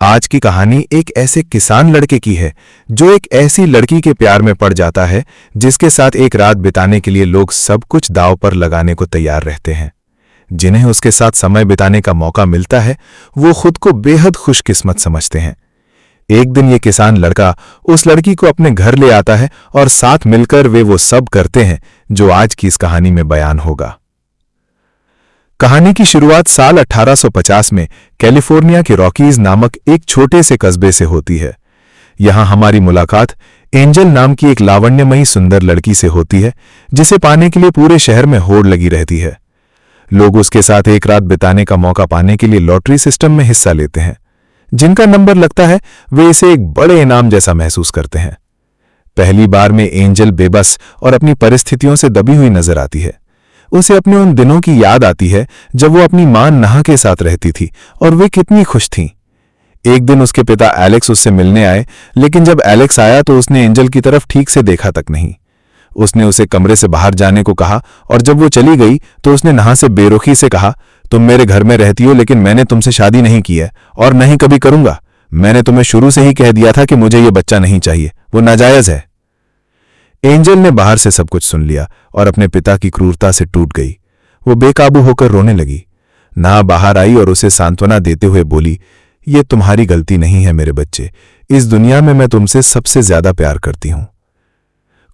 आज की कहानी एक ऐसे किसान लड़के की है जो एक ऐसी लड़की के प्यार में पड़ जाता है जिसके साथ एक रात बिताने के लिए लोग सब कुछ दांव पर लगाने को तैयार रहते हैं। जिन्हें उसके साथ समय बिताने का मौका मिलता है वो खुद को बेहद खुशकिस्मत समझते हैं। एक दिन ये किसान लड़का उस लड़की को अपने घर ले आता है और साथ मिलकर वे वो सब करते हैं जो आज की इस कहानी में बयान होगा। कहानी की शुरुआत साल 1850 में कैलिफोर्निया के रॉकीज नामक एक छोटे से कस्बे से होती है। यहां हमारी मुलाकात एंजल नाम की एक लावण्यमयी सुंदर लड़की से होती है जिसे पाने के लिए पूरे शहर में होड़ लगी रहती है। लोग उसके साथ एक रात बिताने का मौका पाने के लिए लॉटरी सिस्टम में हिस्सा लेते हैं। जिनका नंबर लगता है वे इसे एक बड़े इनाम जैसा महसूस करते हैं। पहली बार में एंजल बेबस और अपनी परिस्थितियों से दबी हुई नजर आती है। उसे अपने उन दिनों की याद आती है जब वो अपनी मां नहा के साथ रहती थी और वे कितनी खुश थीं। एक दिन उसके पिता एलेक्स उससे मिलने आए, लेकिन जब एलेक्स आया तो उसने एंजल की तरफ ठीक से देखा तक नहीं। उसने उसे कमरे से बाहर जाने को कहा और जब वो चली गई तो उसने नहा से बेरुखी से कहा, तुम मेरे घर में रहती हो लेकिन मैंने तुमसे शादी नहीं की है और नहीं कभी करूंगा। मैंने तुम्हें शुरू से ही कह दिया था कि मुझे ये बच्चा नहीं चाहिए, वो नाजायज है। एंजल ने बाहर से सब कुछ सुन लिया और अपने पिता की क्रूरता से टूट गई। वो बेकाबू होकर रोने लगी। ना बाहर आई और उसे सांत्वना देते हुए बोली, ये तुम्हारी गलती नहीं है मेरे बच्चे, इस दुनिया में मैं तुमसे सबसे ज्यादा प्यार करती हूं।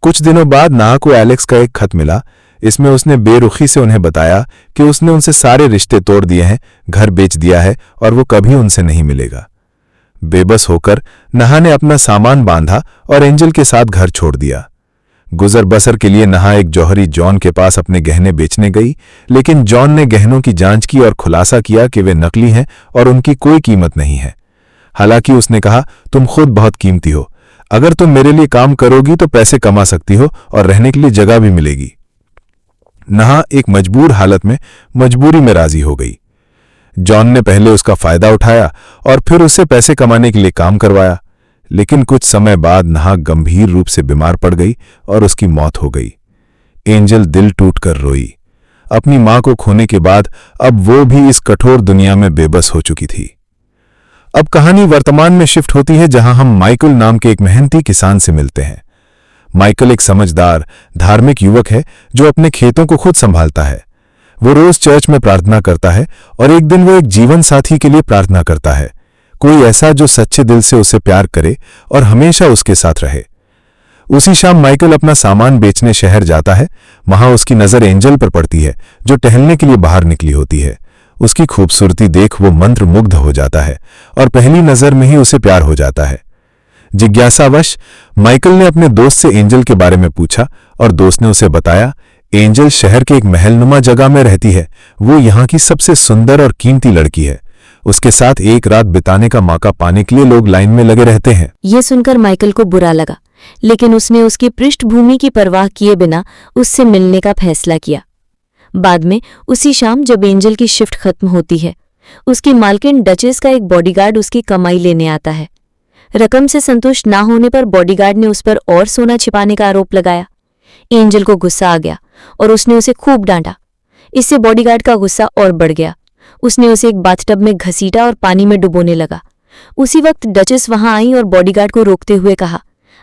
कुछ दिनों बाद ना को एलेक्स का एक खत मिला। इसमें उसने बेरुखी से उन्हें बताया कि उसने उनसे सारे रिश्ते तोड़ दिए हैं, घर बेच दिया है और वो कभी उनसे नहीं मिलेगा। बेबस होकर नहा ने अपना सामान बांधा और एंजल के साथ घर छोड़ दिया। गुजर बसर के लिए नहा एक जौहरी जॉन के पास अपने गहने बेचने गई, लेकिन जॉन ने गहनों की जांच की और खुलासा किया कि वे नकली हैं और उनकी कोई कीमत नहीं है। हालांकि उसने कहा, तुम खुद बहुत कीमती हो, अगर तुम मेरे लिए काम करोगी तो पैसे कमा सकती हो और रहने के लिए जगह भी मिलेगी। नहा एक मजबूर हालत में मजबूरी में राजी हो गई। जॉन ने पहले उसका फायदा उठाया और फिर उससे पैसे कमाने के लिए काम करवाया, लेकिन कुछ समय बाद नहा गंभीर रूप से बीमार पड़ गई और उसकी मौत हो गई। एंजल दिल टूटकर रोई। अपनी मां को खोने के बाद अब वो भी इस कठोर दुनिया में बेबस हो चुकी थी। अब कहानी वर्तमान में शिफ्ट होती है जहां हम माइकल नाम के एक मेहनती किसान से मिलते हैं। माइकल एक समझदार, धार्मिक युवक है जो अपने खेतों को खुद संभालता है। वो रोज चर्च में प्रार्थना करता है और एक दिन वो एक जीवन साथी के लिए प्रार्थना करता है, कोई ऐसा जो सच्चे दिल से उसे प्यार करे और हमेशा उसके साथ रहे। उसी शाम माइकल अपना सामान बेचने शहर जाता है। वहां उसकी नजर एंजल पर पड़ती है जो टहलने के लिए बाहर निकली होती है। उसकी खूबसूरती देख वो मंत्रमुग्ध हो जाता है और पहली नजर में ही उसे प्यार हो जाता है। जिज्ञासावश माइकल ने अपने दोस्त से एंजल के बारे में पूछा और दोस्त ने उसे बताया, एंजल शहर के एक महलनुमा जगह में रहती है। वो यहाँ की सबसे सुंदर और कीमती लड़की है। उसके साथ एक रात बिताने का मौका पाने के लिए लोग लाइन में लगे रहते हैं। ये सुनकर माइकल को बुरा लगा, लेकिन उसने उसकी पृष्ठभूमि की परवाह किए बिना उससे मिलने का फैसला किया। बाद में उसी शाम जब एंजल की शिफ्ट खत्म होती है, उसकी मालकिन डचेस का एक बॉडीगार्ड उसकी कमाई लेने आता है। रकम से संतुष्ट ना होने पर बॉडीगार्ड ने उस पर और सोना छिपाने का आरोप लगाया। एंजल को गुस्सा आ गया और उसने उसे खूब डांटा। इससे बॉडीगार्ड का गुस्सा और बढ़ गया। उसने उसे एक बाथटब में घसीटा और पानी में डुबोने लगा। उसी वक्त डचेस वहां आई और बॉडीगार्ड को रोकते हुए कहा,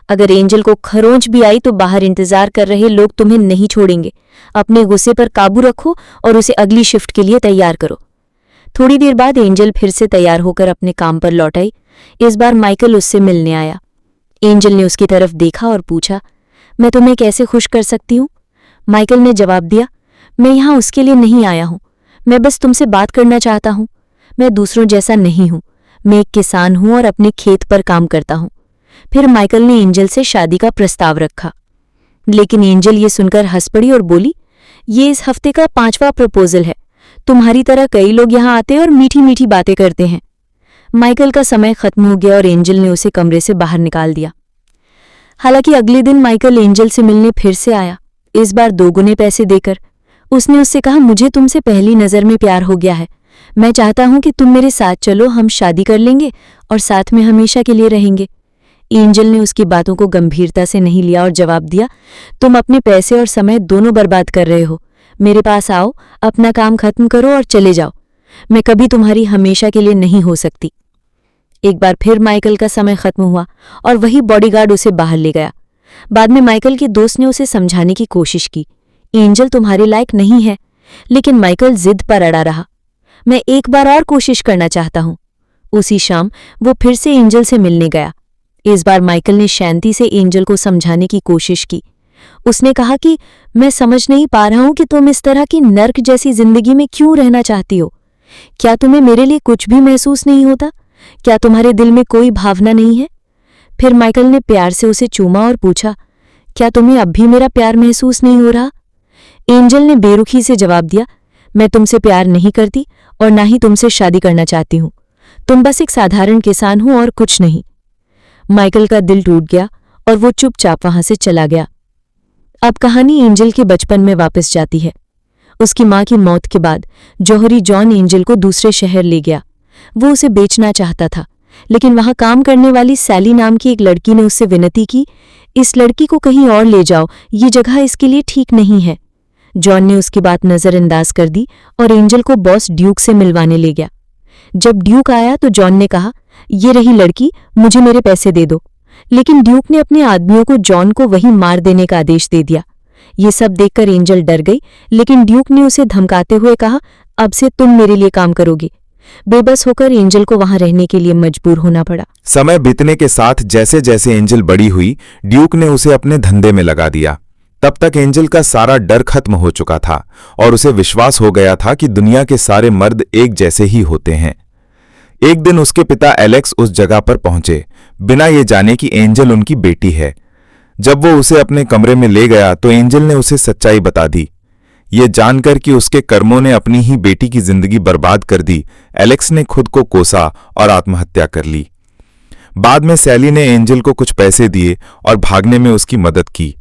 अगर एंजल को खरोंच भी आई तो बाहर इंतजार कर रहे लोग तुम्हें नहीं छोड़ेंगे। अपने गुस्से पर काबू रखो और उसे अगली शिफ्ट के लिए तैयार करो। थोड़ी देर बाद एंजल फिर से तैयार होकर अपने काम पर लौट आई। इस बार माइकल उससे मिलने आया। एंजल ने उसकी तरफ देखा और पूछा, मैं तुम्हें कैसे खुश कर सकती हूँ? माइकल ने जवाब दिया, मैं यहाँ उसके लिए नहीं आया हूँ, मैं बस तुमसे बात करना चाहता हूँ। मैं दूसरों जैसा नहीं हूँ, मैं एक किसान हूँ और अपने खेत पर काम करता हूँ। फिर माइकल ने एंजल से शादी का प्रस्ताव रखा, लेकिन एंजल ये सुनकर हंस पड़ी और बोली, ये इस हफ्ते का 5वां प्रपोजल है। तुम्हारी तरह कई लोग यहाँ आते और मीठी मीठी बातें करते हैं। माइकल का समय खत्म हो गया और एंजल ने उसे कमरे से बाहर निकाल दिया। हालांकि अगले दिन माइकल एंजल से मिलने फिर से आया, इस बार 2 गुने पैसे देकर। उसने उससे कहा, मुझे तुमसे पहली नज़र में प्यार हो गया है। मैं चाहता हूं कि तुम मेरे साथ चलो, हम शादी कर लेंगे और साथ में हमेशा के लिए रहेंगे। एंजल ने उसकी बातों को गंभीरता से नहीं लिया और जवाब दिया, तुम अपने पैसे और समय दोनों बर्बाद कर रहे हो। मेरे पास आओ, अपना काम खत्म करो और चले जाओ। मैं कभी तुम्हारी हमेशा के लिए नहीं हो सकती। एक बार फिर माइकल का समय खत्म हुआ और वही बॉडीगार्ड उसे बाहर ले गया। बाद में माइकल के दोस्त ने उसे समझाने की कोशिश की, एंजल तुम्हारे लायक नहीं है, लेकिन माइकल जिद पर अड़ा रहा। मैं एक बार और कोशिश करना चाहता हूं। उसी शाम वो फिर से एंजल से मिलने गया। इस बार माइकल ने शांति से एंजल को समझाने की कोशिश की। उसने कहा कि मैं समझ नहीं पा रहा हूं कि तुम इस तरह की नर्क जैसी जिंदगी में क्यों रहना चाहती हो। क्या तुम्हें मेरे लिए कुछ भी महसूस नहीं होता? क्या तुम्हारे दिल में कोई भावना नहीं है? फिर माइकल ने प्यार से उसे चूमा और पूछा, क्या तुम्हें अब भी मेरा प्यार महसूस नहीं हो रहा? एंजल ने बेरुखी से जवाब दिया, मैं तुमसे प्यार नहीं करती और ना ही तुमसे शादी करना चाहती हूं। तुम बस एक साधारण किसान हो और कुछ नहीं। माइकल का दिल टूट गया और वो चुपचाप वहां से चला गया। अब कहानी एंजल के बचपन में वापस जाती है। उसकी मां की मौत के बाद जौहरी जॉन एंजल को दूसरे शहर ले गया। वो उसे बेचना चाहता था, लेकिन वहां काम करने वाली सैली नाम की एक लड़की ने उससे विनती की, इस लड़की को कहीं और ले जाओ, ये जगह इसके लिए ठीक नहीं है। जॉन ने उसकी बात नजरअंदाज कर दी और एंजल को बॉस ड्यूक से मिलवाने ले गया। जब ड्यूक आया तो जॉन ने कहा, ये रही लड़की, मुझे मेरे पैसे दे दो। लेकिन ड्यूक ने अपने आदमियों को जॉन को वहीं मार देने का आदेश दे दिया। ये सब देखकर एंजल डर गई, लेकिन ड्यूक ने उसे धमकाते हुए कहा, अब से तुम मेरे लिए काम करोगे। बेबस होकर एंजल को वहां रहने के लिए मजबूर होना पड़ा। समय बीतने के साथ जैसे जैसे एंजल बड़ी हुई, ड्यूक ने उसे अपने धंधे में लगा दिया। तब तक एंजल का सारा डर खत्म हो चुका था और उसे विश्वास हो गया था कि दुनिया के सारे मर्द एक जैसे ही होते हैं। एक दिन उसके पिता एलेक्स उस जगह पर पहुंचे, बिना ये जाने कि एंजल उनकी बेटी है। जब वो उसे अपने कमरे में ले गया तो एंजल ने उसे सच्चाई बता दी। ये जानकर कि उसके कर्मों ने अपनी ही बेटी की जिंदगी बर्बाद कर दी, एलेक्स ने खुद को कोसा और आत्महत्या कर ली। बाद में सैली ने एंजल को कुछ पैसे दिए और भागने में उसकी मदद की,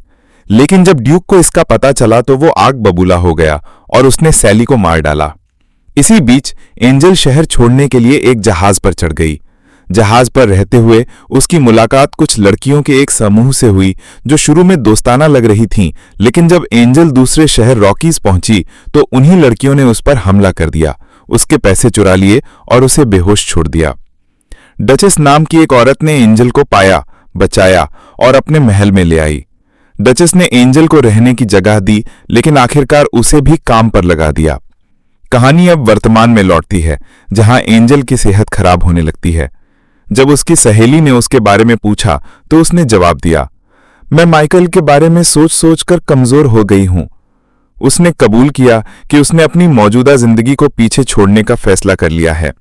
लेकिन जब ड्यूक को इसका पता चला तो वो आग बबूला हो गया और उसने सैली को मार डाला। इसी बीच एंजल शहर छोड़ने के लिए एक जहाज पर चढ़ गई। जहाज पर रहते हुए उसकी मुलाकात कुछ लड़कियों के एक समूह से हुई जो शुरू में दोस्ताना लग रही थीं, लेकिन जब एंजल दूसरे शहर रॉकीज पहुंची तो उन्हीं लड़कियों ने उस पर हमला कर दिया, उसके पैसे चुरा लिए और उसे बेहोश छोड़ दिया। डचेस नाम की एक औरत ने एंजल को पाया, बचाया और अपने महल में ले आई। डचेस ने एंजल को रहने की जगह दी, लेकिन आखिरकार उसे भी काम पर लगा दिया। कहानी अब वर्तमान में लौटती है, जहां एंजल की सेहत खराब होने लगती है। जब उसकी सहेली ने उसके बारे में पूछा तो उसने जवाब दिया, मैं माइकल के बारे में सोच सोचकर कमजोर हो गई हूं। उसने कबूल किया कि उसने अपनी मौजूदा जिंदगी को पीछे छोड़ने का फैसला कर लिया है।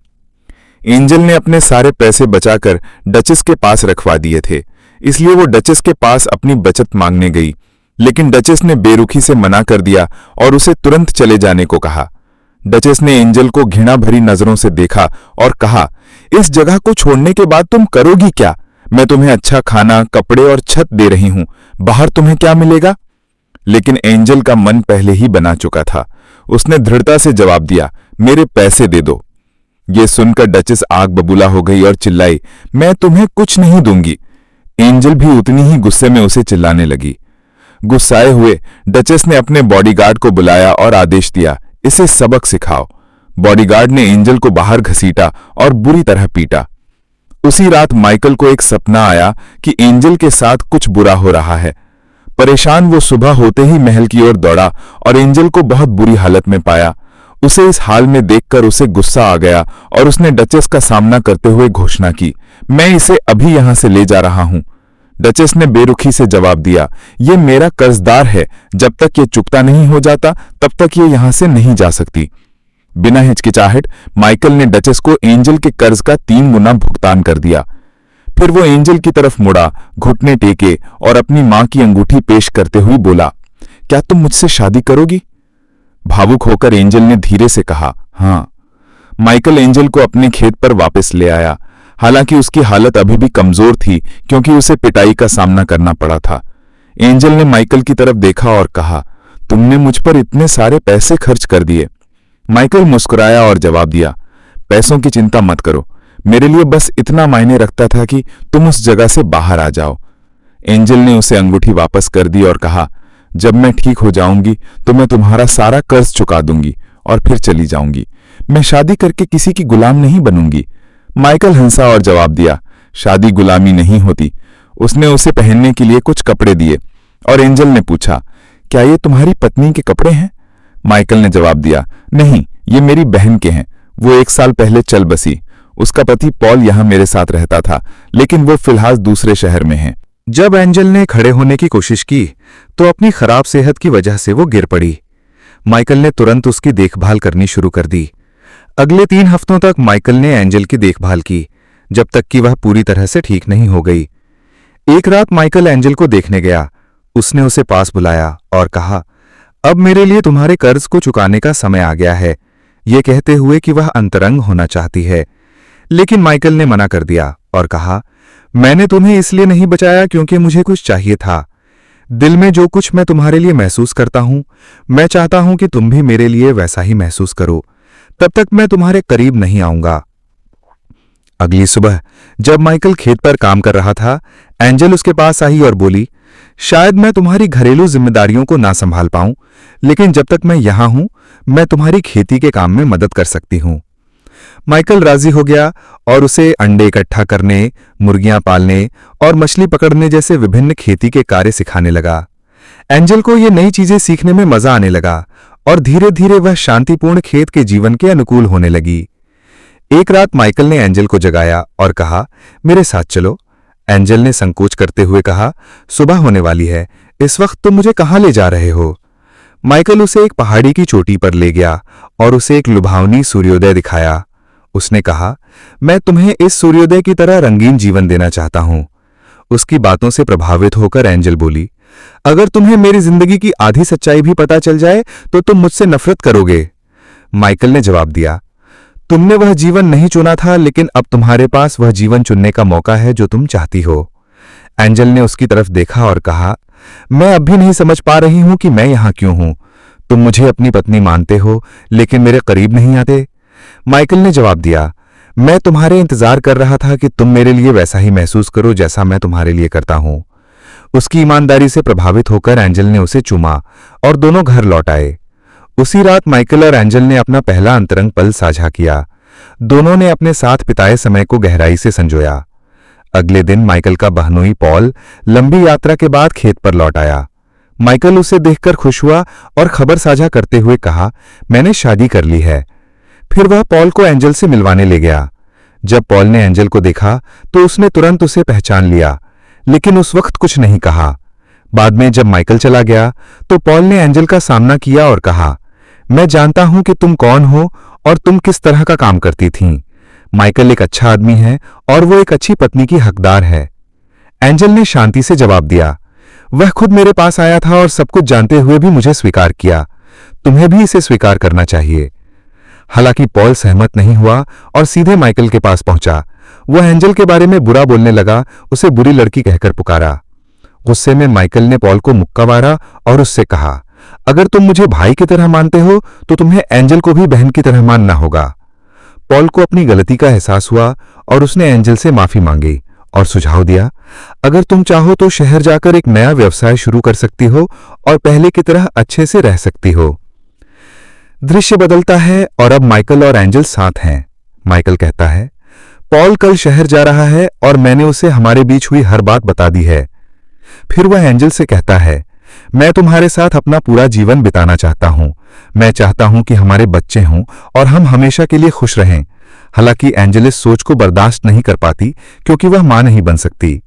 एंजल ने अपने सारे पैसे बचाकर डचेस के पास रखवा दिए थे, इसलिए वो डचेस के पास अपनी बचत मांगने गई, लेकिन डचेस ने बेरुखी से मना कर दिया और उसे तुरंत चले जाने को कहा। डचेस ने एंजल को घृणा भरी नजरों से देखा और कहा, इस जगह को छोड़ने के बाद तुम करोगी क्या? मैं तुम्हें अच्छा खाना, कपड़े और छत दे रही हूं, बाहर तुम्हें क्या मिलेगा? लेकिन एंजल का मन पहले ही बना चुका था। उसने दृढ़ता से जवाब दिया, मेरे पैसे दे दो। ये सुनकर डचेस आग बबूला हो गई और चिल्लाई, मैं तुम्हें कुछ नहीं दूंगी। एंजल भी उतनी ही गुस्से में उसे चिल्लाने लगी। गुस्साए हुए डचेस ने अपने बॉडीगार्ड को बुलाया और आदेश दिया, इसे सबक सिखाओ। बॉडीगार्ड ने एंजल को बाहर घसीटा और बुरी तरह पीटा। उसी रात माइकल को एक सपना आया कि एंजल के साथ कुछ बुरा हो रहा है। परेशान वो सुबह होते ही महल की ओर दौड़ा और एंजल को बहुत बुरी हालत में पाया। उसे इस हाल में देखकर उसे गुस्सा आ गया और उसने डचेस का सामना करते हुए घोषणा की, मैं इसे अभी यहां से ले जा रहा हूं। डचेस ने बेरुखी से जवाब दिया, ये मेरा कर्जदार है, जब तक ये चुकता नहीं हो जाता तब तक ये यहां से नहीं जा सकती। बिना हिचकिचाहट माइकल ने डचेस को एंजल के कर्ज का 3 गुना भुगतान कर दिया। फिर वो एंजल की तरफ मुड़ा, घुटने टेके और अपनी मां की अंगूठी पेश करते हुए बोला, क्या तुम मुझसे शादी करोगी? भावुक होकर एंजल ने धीरे से कहा, हां। माइकल एंजल को अपने खेत पर वापस ले आया। हालांकि उसकी हालत अभी भी कमजोर थी क्योंकि उसे पिटाई का सामना करना पड़ा था। एंजल ने माइकल की तरफ देखा और कहा, तुमने मुझ पर इतने सारे पैसे खर्च कर दिए। माइकल मुस्कुराया और जवाब दिया, पैसों की चिंता मत करो, मेरे लिए बस इतना मायने रखता था कि तुम उस जगह से बाहर आ जाओ। एंजल ने उसे अंगूठी वापस कर दी और कहा, जब मैं ठीक हो जाऊंगी तो मैं तुम्हारा सारा कर्ज चुका दूंगी और फिर चली जाऊंगी। मैं शादी करके किसी की गुलाम नहीं बनूंगी। माइकल हंसा और जवाब दिया, शादी गुलामी नहीं होती। उसने उसे पहनने के लिए कुछ कपड़े दिए और एंजल ने पूछा, क्या ये तुम्हारी पत्नी के कपड़े हैं? माइकल ने जवाब दिया, नहीं, ये मेरी बहन के हैं। वो 1 साल पहले चल बसी। उसका पति पॉल यहां मेरे साथ रहता था, लेकिन वो फिलहाल दूसरे शहर में है। जब एंजल ने खड़े होने की कोशिश की तो अपनी खराब सेहत की वजह से वो गिर पड़ी। माइकल ने तुरंत उसकी देखभाल करनी शुरू कर दी। अगले 3 हफ्तों तक माइकल ने एंजल की देखभाल की, जब तक कि वह पूरी तरह से ठीक नहीं हो गई। एक रात माइकल एंजल को देखने गया। उसने उसे पास बुलाया और कहा, अब मेरे लिए तुम्हारे कर्ज को चुकाने का समय आ गया है, ये कहते हुए कि वह अंतरंग होना चाहती है। लेकिन माइकल ने मना कर दिया और कहा, मैंने तुम्हें इसलिए नहीं बचाया क्योंकि मुझे कुछ चाहिए था। दिल में जो कुछ मैं तुम्हारे लिए महसूस करता हूं, मैं चाहता हूं कि तुम भी मेरे लिए वैसा ही महसूस करो। तब तक मैं तुम्हारे करीब नहीं आऊंगा। अगली सुबह जब माइकल खेत पर काम कर रहा था, एंजल उसके पास आई और बोली, शायद मैं तुम्हारी घरेलू जिम्मेदारियों को ना संभाल पाऊं, लेकिन जब तक मैं यहां हूं, मैं तुम्हारी खेती के काम में मदद कर सकती हूं। माइकल राजी हो गया और उसे अंडे इकट्ठा करने, मुर्गियां पालने और मछली पकड़ने जैसे विभिन्न खेती के कार्य सिखाने लगा। एंजल को ये नई चीजें सीखने में मजा आने लगा और धीरे धीरे वह शांतिपूर्ण खेत के जीवन के अनुकूल होने लगी। एक रात माइकल ने एंजल को जगाया और कहा, मेरे साथ चलो। एंजल ने संकोच करते हुए कहा, सुबह होने वाली है, इस वक्त तुम मुझे कहां ले जा रहे हो? माइकल उसे एक पहाड़ी की चोटी पर ले गया और उसे एक लुभावनी सूर्योदय दिखाया। उसने कहा, मैं तुम्हें इस सूर्योदय की तरह रंगीन जीवन देना चाहता हूं। उसकी बातों से प्रभावित होकर एंजल बोली, अगर तुम्हें मेरी जिंदगी की आधी सच्चाई भी पता चल जाए तो तुम मुझसे नफरत करोगे। माइकल ने जवाब दिया, तुमने वह जीवन नहीं चुना था, लेकिन अब तुम्हारे पास वह जीवन चुनने का मौका है जो तुम चाहती हो। एंजल ने उसकी तरफ देखा और कहा, मैं अब भी नहीं समझ पा रही हूं कि मैं यहां क्यों हूं। तुम मुझे अपनी पत्नी मानते हो, लेकिन मेरे करीब नहीं आते। माइकल ने जवाब दिया, मैं तुम्हारे इंतजार कर रहा था कि तुम मेरे लिए वैसा ही महसूस करो जैसा मैं तुम्हारे लिए करता हूं। उसकी ईमानदारी से प्रभावित होकर एंजल ने उसे चूमा और दोनों घर लौट आए। उसी रात माइकल और एंजल ने अपना पहला अंतरंग पल साझा किया। दोनों ने अपने साथ बिताए समय को गहराई से संजोया। अगले दिन माइकल का बहनोई पॉल लंबी यात्रा के बाद खेत पर लौट आया। माइकल उसे देखकर खुश हुआ और खबर साझा करते हुए कहा, मैंने शादी कर ली है। फिर वह पॉल को एंजल से मिलवाने ले गया। जब पॉल ने एंजल को देखा तो उसने तुरंत उसे पहचान लिया, लेकिन उस वक्त कुछ नहीं कहा। बाद में जब माइकल चला गया तो पॉल ने एंजल का सामना किया और कहा, मैं जानता हूं कि तुम कौन हो और तुम किस तरह का काम करती थीं। माइकल एक अच्छा आदमी है और वो एक अच्छी पत्नी की हकदार है। एंजल ने शांति से जवाब दिया, वह खुद मेरे पास आया था और सब कुछ जानते हुए भी मुझे स्वीकार किया। तुम्हें भी इसे स्वीकार करना चाहिए। हालांकि पॉल सहमत नहीं हुआ और सीधे माइकल के पास पहुंचा। वह एंजल के बारे में बुरा बोलने लगा, उसे बुरी लड़की कहकर पुकारा। गुस्से में माइकल ने पॉल को मुक्का मारा और उससे कहा, अगर तुम मुझे भाई की तरह मानते हो तो तुम्हें एंजल को भी बहन की तरह मानना होगा। पॉल को अपनी गलती का एहसास हुआ और उसने एंजल से माफी मांगी और सुझाव दिया, अगर तुम चाहो तो शहर जाकर एक नया व्यवसाय शुरू कर सकती हो और पहले की तरह अच्छे से रह सकती हो। दृश्य बदलता है और अब माइकल और एंजल साथ हैं। माइकल कहता है, पॉल कल शहर जा रहा है और मैंने उसे हमारे बीच हुई हर बात बता दी है। फिर वह एंजल से कहता है, मैं तुम्हारे साथ अपना पूरा जीवन बिताना चाहता हूं। मैं चाहता हूं कि हमारे बच्चे हों और हम हमेशा के लिए खुश रहें। हालांकि एंजल इस सोच को बर्दाश्त नहीं कर पाती क्योंकि वह मां नहीं बन सकती।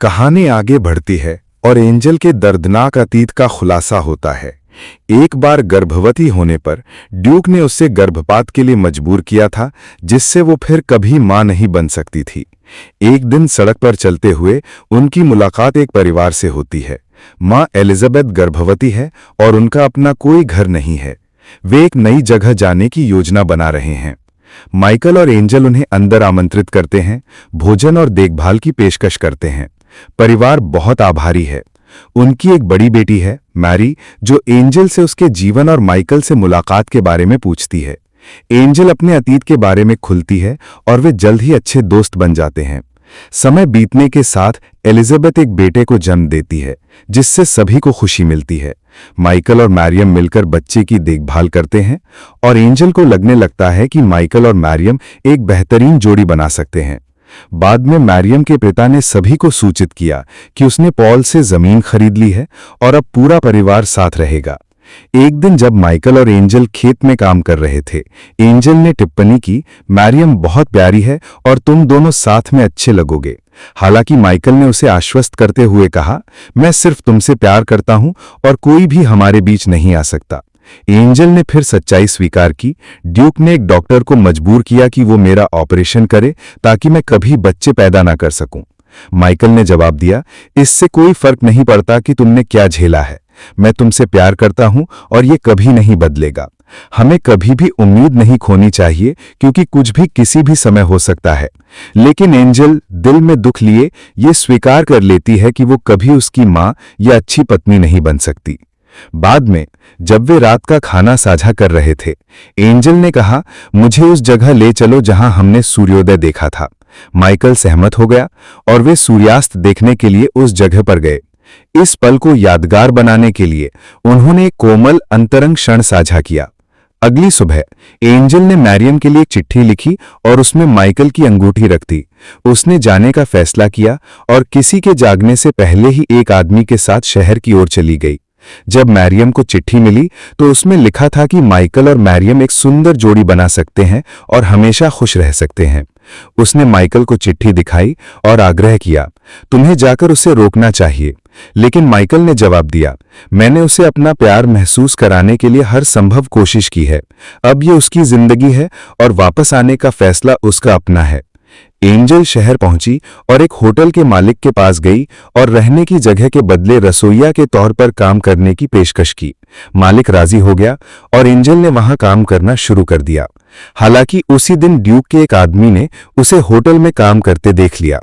कहानी आगे बढ़ती है और एंजल के दर्दनाक अतीत का खुलासा होता है। एक बार गर्भवती होने पर ड्यूक ने उससे गर्भपात के लिए मजबूर किया था, जिससे वो फिर कभी मां नहीं बन सकती थी। एक दिन सड़क पर चलते हुए उनकी मुलाकात एक परिवार से होती है। मां एलिजाबेथ गर्भवती है और उनका अपना कोई घर नहीं है। वे एक नई जगह जाने की योजना बना रहे हैं। माइकल और एंजल उन्हें अंदर आमंत्रित करते हैं, भोजन और देखभाल की पेशकश करते हैं। परिवार बहुत आभारी है। उनकी एक बड़ी बेटी है, मैरी, जो एंजल से उसके जीवन और माइकल से मुलाकात के बारे में पूछती है। एंजल अपने अतीत के बारे में खुलती है और वे जल्द ही अच्छे दोस्त बन जाते हैं। समय बीतने के साथ एलिजाबेथ एक बेटे को जन्म देती है, जिससे सभी को खुशी मिलती है। माइकल और मैरियम मिलकर बच्चे की देखभाल करते हैं और एंजल को लगने लगता है कि माइकल और मैरियम एक बेहतरीन जोड़ी बना सकते हैं। बाद में मैरियम के पिता ने सभी को सूचित किया कि उसने पॉल से जमीन खरीद ली है और अब पूरा परिवार साथ रहेगा। एक दिन जब माइकल और एंजल खेत में काम कर रहे थे, एंजल ने टिप्पणी की, मैरियम बहुत प्यारी है और तुम दोनों साथ में अच्छे लगोगे। हालांकि माइकल ने उसे आश्वस्त करते हुए कहा, मैं सिर्फ तुमसे प्यार करता हूं और कोई भी हमारे बीच नहीं आ सकता। एंजल ने फिर सच्चाई स्वीकार की। ड्यूक ने एक डॉक्टर को मजबूर किया कि वो मेरा ऑपरेशन करे ताकि मैं कभी बच्चे पैदा ना कर सकूं। माइकल ने जवाब दिया, इससे कोई फर्क नहीं पड़ता कि तुमने क्या झेला है, मैं तुमसे प्यार करता हूं और ये कभी नहीं बदलेगा। हमें कभी भी उम्मीद नहीं खोनी चाहिए क्योंकि कुछ भी किसी भी समय हो सकता है। लेकिन एंजल दिल में दुख लिए ये स्वीकार कर लेती है कि वो कभी उसकी मां या अच्छी पत्नी नहीं बन सकती। बाद में जब वे रात का खाना साझा कर रहे थे, एंजल ने कहा, मुझे उस जगह ले चलो जहां हमने सूर्योदय देखा था। माइकल सहमत हो गया और वे सूर्यास्त देखने के लिए उस जगह पर गए। इस पल को यादगार बनाने के लिए उन्होंने एक कोमल अंतरंग क्षण साझा किया। अगली सुबह एंजल ने मैरियम के लिए एक चिट्ठी लिखी और उसमें माइकल की अंगूठी रख दी। उसने जाने का फैसला किया और किसी के जागने से पहले ही एक आदमी के साथ शहर की ओर चली गई। जब मैरियम को चिट्ठी मिली तो उसमें लिखा था कि माइकल और मैरियम एक सुंदर जोड़ी बना सकते हैं और हमेशा खुश रह सकते हैं। उसने माइकल को चिट्ठी दिखाई और आग्रह किया, तुम्हें जाकर उसे रोकना चाहिए। लेकिन माइकल ने जवाब दिया, मैंने उसे अपना प्यार महसूस कराने के लिए हर संभव कोशिश की है। अब ये उसकी जिंदगी है और वापस आने का फैसला उसका अपना है। एंजल शहर पहुंची और एक होटल के मालिक के पास गई और रहने की जगह के बदले रसोइया के तौर पर काम करने की पेशकश की। मालिक राजी हो गया और एंजल ने वहां काम करना शुरू कर दिया। हालांकि उसी दिन ड्यूक के एक आदमी ने उसे होटल में काम करते देख लिया।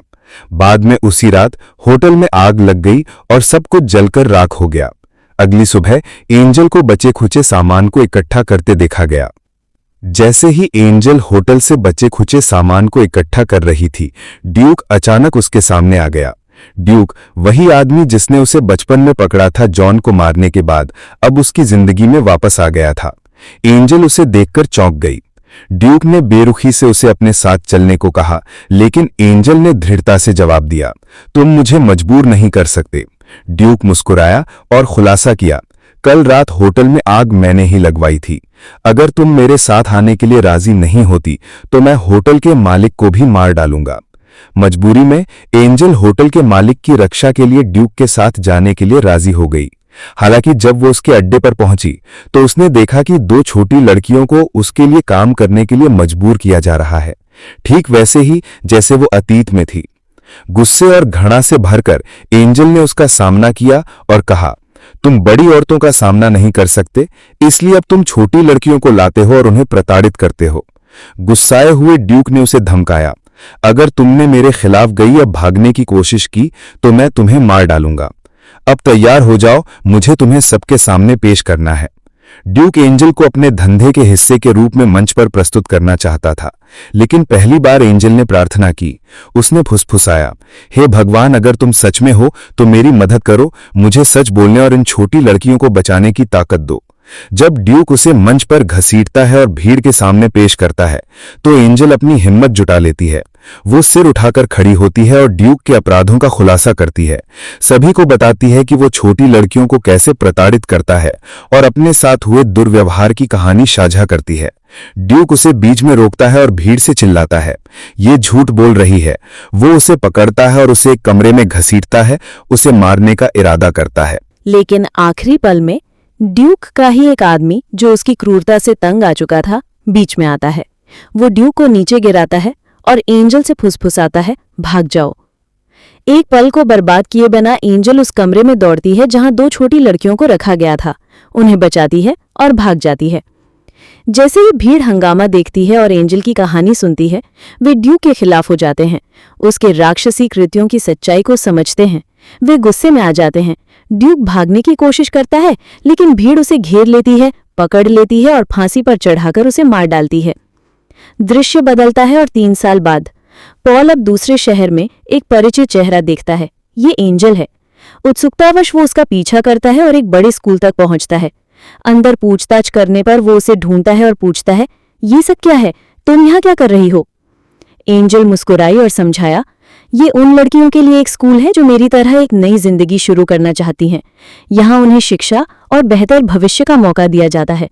बाद में उसी रात होटल में आग लग गई और सब कुछ जलकर राख हो गया। अगली सुबह एंजल को बचे खुचे सामान को इकट्ठा करते देखा गया। जैसे ही एंजल होटल से बचे खुचे सामान को इकट्ठा कर रही थी, ड्यूक अचानक उसके सामने आ गया। ड्यूक वही आदमी जिसने उसे बचपन में पकड़ा था जॉन को मारने के बाद अब उसकी जिंदगी में वापस आ गया था। एंजल उसे देखकर चौंक गई। ड्यूक ने बेरुखी से उसे अपने साथ चलने को कहा, लेकिन एंजल ने दृढ़ता से जवाब दिया, तुम मुझे मजबूर नहीं कर सकते। ड्यूक मुस्कुराया और खुलासा किया, कल रात होटल में आग मैंने ही लगवाई थी। अगर तुम मेरे साथ आने के लिए राजी नहीं होती तो मैं होटल के मालिक को भी मार डालूंगा। मजबूरी में एंजल होटल के मालिक की रक्षा के लिए ड्यूक के साथ जाने के लिए राजी हो गई। हालांकि जब वो उसके अड्डे पर पहुंची तो उसने देखा कि दो छोटी लड़कियों को उसके लिए काम करने के लिए मजबूर किया जा रहा है, ठीक वैसे ही जैसे वो अतीत में थी। गुस्से और घृणा से भरकर एंजल ने उसका सामना किया और कहा, तुम बड़ी औरतों का सामना नहीं कर सकते, इसलिए अब तुम छोटी लड़कियों को लाते हो और उन्हें प्रताड़ित करते हो। गुस्साए हुए ड्यूक ने उसे धमकाया, अगर तुमने मेरे खिलाफ गई या भागने की कोशिश की तो मैं तुम्हें मार डालूंगा। अब तैयार हो जाओ, मुझे तुम्हें सबके सामने पेश करना है। ड्यूक एंजल को अपने धंधे के हिस्से के रूप में मंच पर प्रस्तुत करना चाहता था, लेकिन पहली बार एंजल ने प्रार्थना की। उसने फुसफुसाया, हे भगवान, अगर तुम सच में हो तो मेरी मदद करो, मुझे सच बोलने और इन छोटी लड़कियों को बचाने की ताकत दो। जब ड्यूक उसे मंच पर घसीटता है और भीड़ के सामने पेश करता है तो एंजल अपनी हिम्मत जुटा लेती है। वो सिर उठाकर खड़ी होती है और ड्यूक के अपराधों का खुलासा करती है। सभी को बताती है कि वो छोटी लड़कियों को कैसे प्रताड़ित करता है और अपने साथ हुए दुर्व्यवहार की कहानी साझा करती है। ड्यूक उसे बीच में रोकता है और भीड़ से चिल्लाता है, ये झूठ बोल रही है। वो उसे पकड़ता है और उसे एक कमरे में घसीटता है, उसे मारने का इरादा करता है। लेकिन आखिरी पल में ड्यूक का ही एक आदमी जो उसकी क्रूरता से तंग आ चुका था बीच में आता है। वो ड्यूक को नीचे गिराता है और एंजल से फुसफुसाता है, भाग जाओ। एक पल को बर्बाद किए बिना एंजल उस कमरे में दौड़ती है जहां दो छोटी लड़कियों को रखा गया था, उन्हें बचाती है और भाग जाती है। जैसे ही भीड़ हंगामा देखती है और एंजल की कहानी सुनती है, वे ड्यूक के खिलाफ हो जाते हैं। उसके राक्षसी कृत्यों की सच्चाई को समझते हैं। वे गुस्से में आ जाते हैं। ड्यूक भागने की कोशिश करता है, लेकिन भीड़ उसे घेर लेती है, पकड़ लेती है और फांसी पर चढ़ाकर उसे मार डालती है। दृश्य बदलता है और 3 साल बाद पॉल अब दूसरे शहर में एक परिचित चेहरा देखता है। ये एंजल है। उत्सुकतावश वो उसका पीछा करता है और एक बड़े स्कूल तक पहुंचता है। अंदर पूछताछ करने पर वो उसे ढूंढता है और पूछता है, ये सब क्या है? तुम यहाँ क्या कर रही हो? एंजल मुस्कुराई और समझाया, ये उन लड़कियों के लिए एक स्कूल है जो मेरी तरह एक नई जिंदगी शुरू करना चाहती हैं। यहाँ उन्हें शिक्षा और बेहतर भविष्य का मौका दिया जाता है।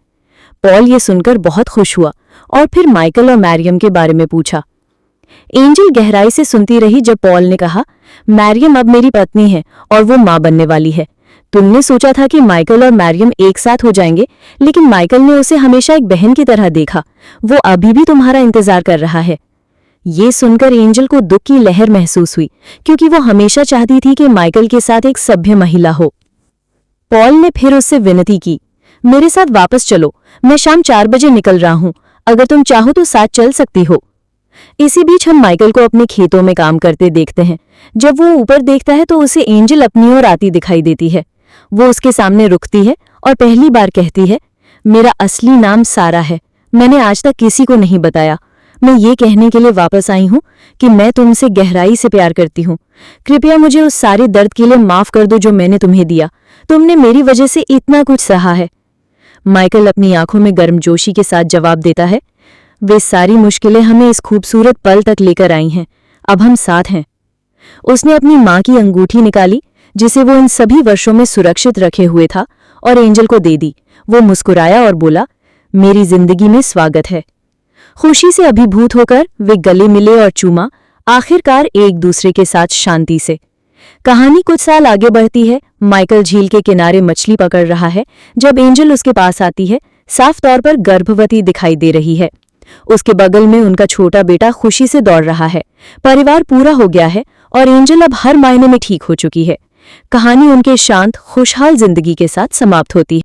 पॉल ये सुनकर बहुत खुश हुआ और फिर माइकल और मैरियम के बारे में पूछा। एंजल गहराई से सुनती रही जब पॉल ने कहा, मैरियम अब मेरी पत्नी है और वो मां बनने वाली है। तुमने सोचा था कि माइकल और मैरियम एक साथ हो जाएंगे, लेकिन माइकल ने उसे हमेशा एक बहन की तरह देखा। वो अभी भी तुम्हारा इंतजार कर रहा है। ये सुनकर एंजल को दुख की लहर महसूस हुई, क्योंकि वो हमेशा चाहती थी कि माइकल के साथ एक सभ्य महिला हो। पॉल ने फिर उससे विनती की, मेरे साथ वापस चलो, मैं शाम 4 बजे निकल रहा हूं। अगर तुम चाहो तो साथ चल सकती हो। इसी बीच हम माइकल को अपने खेतों में काम करते देखते हैं। जब वो ऊपर देखता है तो उसे एंजल अपनी ओर आती दिखाई देती है। वो उसके सामने रुकती है और पहली बार कहती है, मेरा असली नाम सारा है। मैंने आज तक किसी को नहीं बताया। मैं ये कहने के लिए वापस आई हूँ कि मैं तुमसे गहराई से प्यार करती हूँ। कृपया मुझे उस सारे दर्द के लिए माफ कर दो जो मैंने तुम्हें दिया। तुमने मेरी वजह से इतना कुछ सहा है। माइकल अपनी आंखों में गर्मजोशी के साथ जवाब देता है, वे सारी मुश्किलें हमें इस खूबसूरत पल तक लेकर आई हैं। अब हम साथ हैं। उसने अपनी मां की अंगूठी निकाली, जिसे वो इन सभी वर्षों में सुरक्षित रखे हुए था, और एंजल को दे दी। वो मुस्कुराया और बोला, मेरी जिंदगी में स्वागत है। खुशी से अभिभूत होकर वे गले मिले और चूमा, आखिरकार एक दूसरे के साथ शांति से। कहानी कुछ साल आगे बढ़ती है। माइकल झील के किनारे मछली पकड़ रहा है जब एंजल उसके पास आती है, साफ तौर पर गर्भवती दिखाई दे रही है। उसके बगल में उनका छोटा बेटा खुशी से दौड़ रहा है। परिवार पूरा हो गया है और एंजल अब हर मायने में ठीक हो चुकी है। कहानी उनके शांत, खुशहाल जिंदगी के साथ समाप्त होती है।